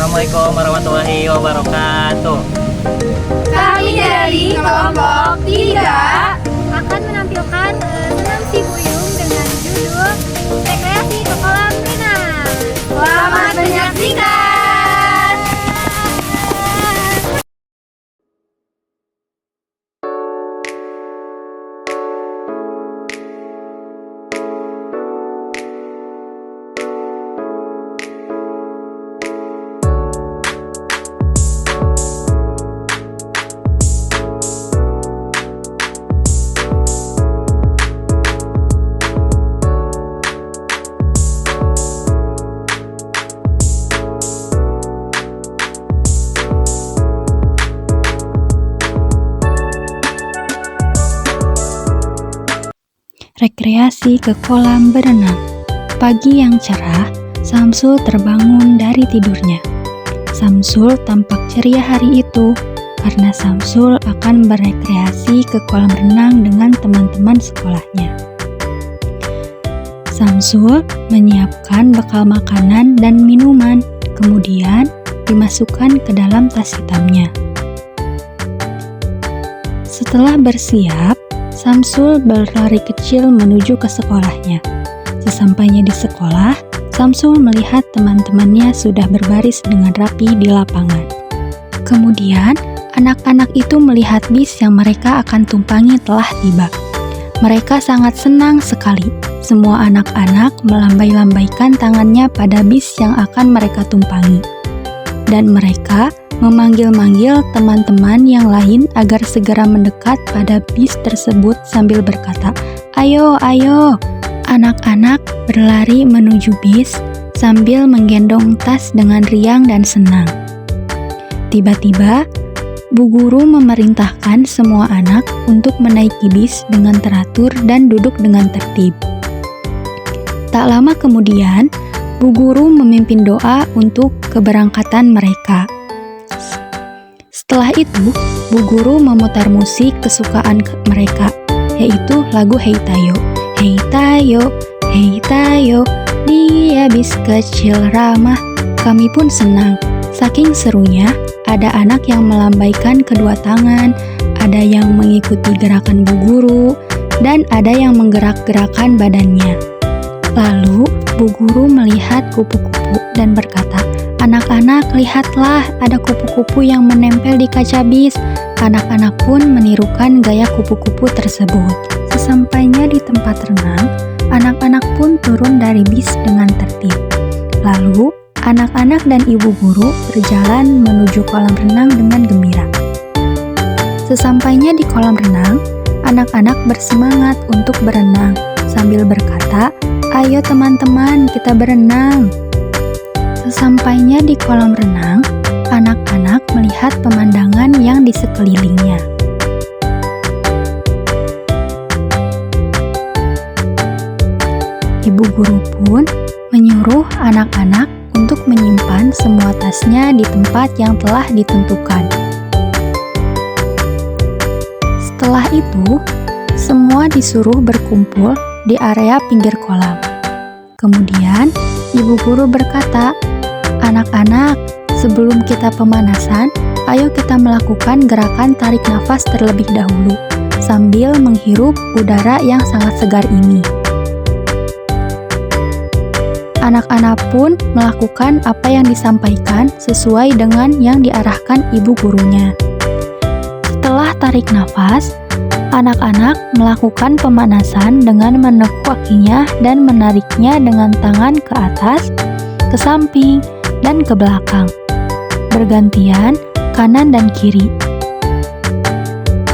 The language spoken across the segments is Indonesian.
Assalamualaikum warahmatullahi wabarakatuh. Kami dari kelompok 3 akan menampilkan senam si Buyung dengan judul Rekreasi ke Kolam Renang. Selamat menyaksikan. Rekreasi ke kolam berenang. Pagi yang cerah, Samsul terbangun dari tidurnya. Samsul tampak ceria hari itu karena Samsul akan berekreasi ke kolam renang dengan teman-teman sekolahnya. Samsul menyiapkan bekal makanan dan minuman, kemudian dimasukkan ke dalam tas hitamnya. Setelah bersiap, Samsul berlari kecil menuju ke sekolahnya. Sesampainya di sekolah, Samsul melihat teman-temannya sudah berbaris dengan rapi di lapangan. Kemudian, anak-anak itu melihat bis yang mereka akan tumpangi telah tiba. Mereka sangat senang sekali. Semua anak-anak melambai-lambaikan tangannya pada bis yang akan mereka tumpangi. Dan mereka memanggil-manggil teman-teman yang lain agar segera mendekat pada bis tersebut sambil berkata, "Ayo, ayo!" Anak-anak berlari menuju bis sambil menggendong tas dengan riang dan senang. Tiba-tiba, Bu Guru memerintahkan semua anak untuk menaiki bis dengan teratur dan duduk dengan tertib. Tak lama kemudian, Bu Guru memimpin doa untuk keberangkatan mereka. Setelah itu, Bu Guru memutar musik kesukaan mereka, yaitu lagu Hei Tayo. Hei Tayo, Hei Tayo, dia bis kecil ramah. Kami pun senang. Saking serunya, ada anak yang melambaikan kedua tangan, ada yang mengikuti gerakan Bu Guru, dan ada yang menggerak-gerakan badannya. Lalu, Bu Guru melihat kupu-kupu dan berkata, "Anak-anak, lihatlah, ada kupu-kupu yang menempel di kaca bis." Anak-anak pun menirukan gaya kupu-kupu tersebut. Sesampainya di tempat renang, anak-anak pun turun dari bis dengan tertib. Lalu, anak-anak dan ibu guru berjalan menuju kolam renang dengan gembira. Sesampainya di kolam renang, anak-anak bersemangat untuk berenang sambil berkata, "Ayo teman-teman, kita berenang." Sesampainya di kolam renang, anak-anak melihat pemandangan yang di sekelilingnya. Ibu guru pun menyuruh anak-anak untuk menyimpan semua tasnya di tempat yang telah ditentukan. Setelah itu, semua disuruh berkumpul di area pinggir kolam. Kemudian, ibu guru berkata, "Anak-anak, sebelum kita pemanasan, ayo kita melakukan gerakan tarik nafas terlebih dahulu, sambil menghirup udara yang sangat segar ini." Anak-anak pun melakukan apa yang disampaikan sesuai dengan yang diarahkan ibu gurunya. Setelah tarik nafas, anak-anak melakukan pemanasan dengan menekuk kakinya dan menariknya dengan tangan ke atas, ke samping, dan ke belakang, bergantian kanan dan kiri.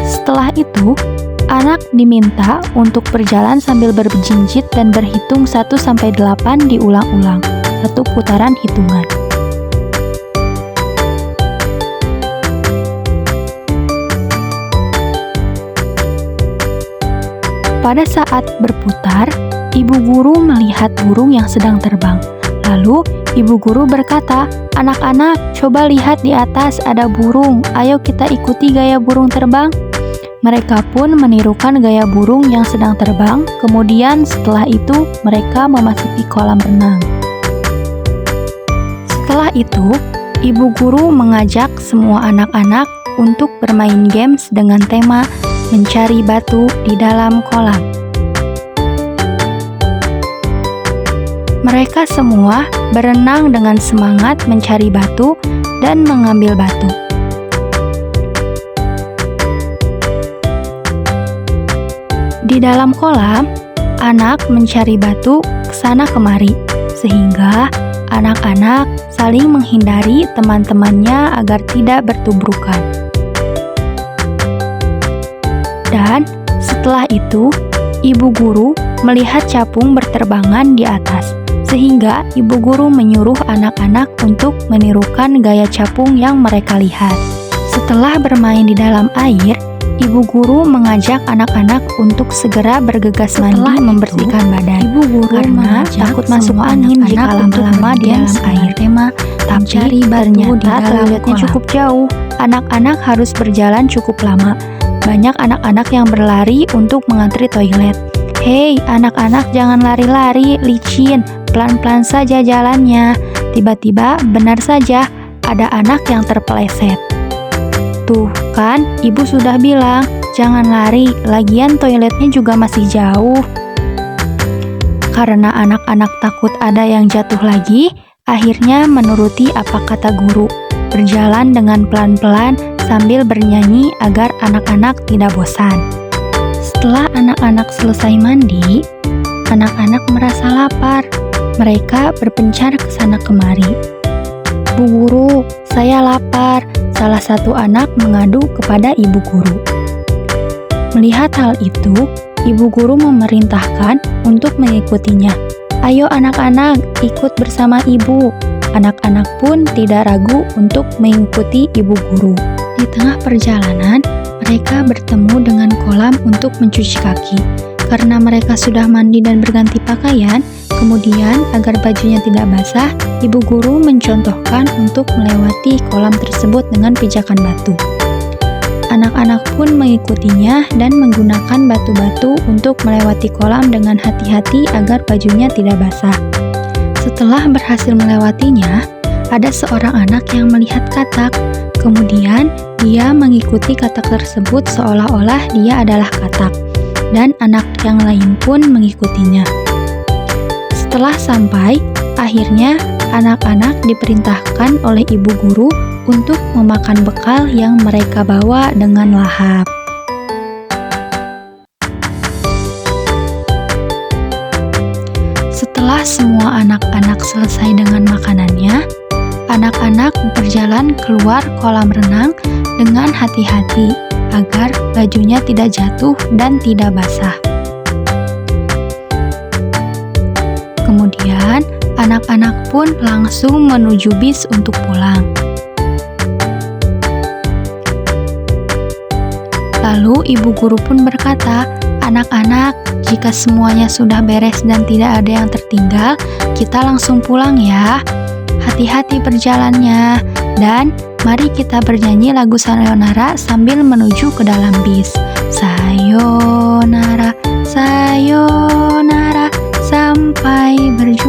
Setelah itu, anak diminta untuk berjalan sambil berjinjit dan berhitung 1-8 diulang-ulang, satu putaran hitungan. Pada saat berputar, ibu guru melihat burung yang sedang terbang. Lalu, ibu guru berkata, "Anak-anak, coba lihat di atas ada burung. Ayo kita ikuti gaya burung terbang." Mereka pun menirukan gaya burung yang sedang terbang. Kemudian setelah itu, mereka memasuki kolam renang. Setelah itu, Ibu guru mengajak semua anak-anak untuk bermain games dengan tema mencari batu di dalam kolam. Mereka semua berenang dengan semangat mencari batu dan mengambil batu. Di dalam kolam, anak mencari batu kesana kemari, sehingga anak-anak saling menghindari teman-temannya agar tidak bertubrukan. Dan setelah itu, ibu guru melihat capung berterbangan di atas, sehingga ibu guru menyuruh anak-anak untuk menirukan gaya capung yang mereka lihat. Setelah bermain di dalam air, ibu guru mengajak anak-anak untuk segera bergegas mandi membersihkan badan. Ibu guru karena takut masuk angin jika lama-lama di dalam air. Tapi ternyata toiletnya cukup jauh. Anak-anak harus berjalan cukup lama. Banyak anak-anak yang berlari untuk mengantri toilet. Hei, anak-anak jangan lari-lari, licin. Pelan-pelan saja jalannya. Tiba-tiba benar saja ada anak yang terpeleset. Tuh kan, ibu sudah bilang, jangan lari, lagian toiletnya juga masih jauh. Karena anak-anak takut ada yang jatuh lagi, akhirnya menuruti apa kata guru, berjalan dengan pelan-pelan sambil bernyanyi agar anak-anak tidak bosan. Setelah anak-anak selesai mandi, anak-anak merasa lapar. Mereka berpencar ke sana kemari. Bu guru, saya lapar. Salah satu anak mengadu kepada ibu guru. Melihat hal itu, ibu guru memerintahkan untuk mengikutinya. Ayo anak-anak, ikut bersama ibu. Anak-anak pun tidak ragu untuk mengikuti ibu guru. Di tengah perjalanan, mereka bertemu dengan kolam untuk mencuci kaki. Karena mereka sudah mandi dan berganti pakaian, kemudian agar bajunya tidak basah, ibu guru mencontohkan untuk melewati kolam tersebut dengan pijakan batu. Anak-anak pun mengikutinya dan menggunakan batu-batu untuk melewati kolam dengan hati-hati agar bajunya tidak basah. Setelah berhasil melewatinya, ada seorang anak yang melihat katak. Kemudian, dia mengikuti katak tersebut seolah-olah dia adalah katak, dan anak yang lain pun mengikutinya. Setelah sampai, akhirnya anak-anak diperintahkan oleh ibu guru untuk memakan bekal yang mereka bawa dengan lahap. Setelah semua anak-anak selesai dengan makanannya, anak-anak berjalan keluar kolam renang dengan hati-hati agar bajunya tidak jatuh dan tidak basah. Kemudian, anak-anak pun langsung menuju bis untuk pulang. Lalu ibu guru pun berkata, "Anak-anak, jika semuanya sudah beres dan tidak ada yang tertinggal, kita langsung pulang ya. Hati-hati perjalannya, dan mari kita bernyanyi lagu Sayonara sambil menuju ke dalam bis. Sayonara, sayonara, sampai berjumpa."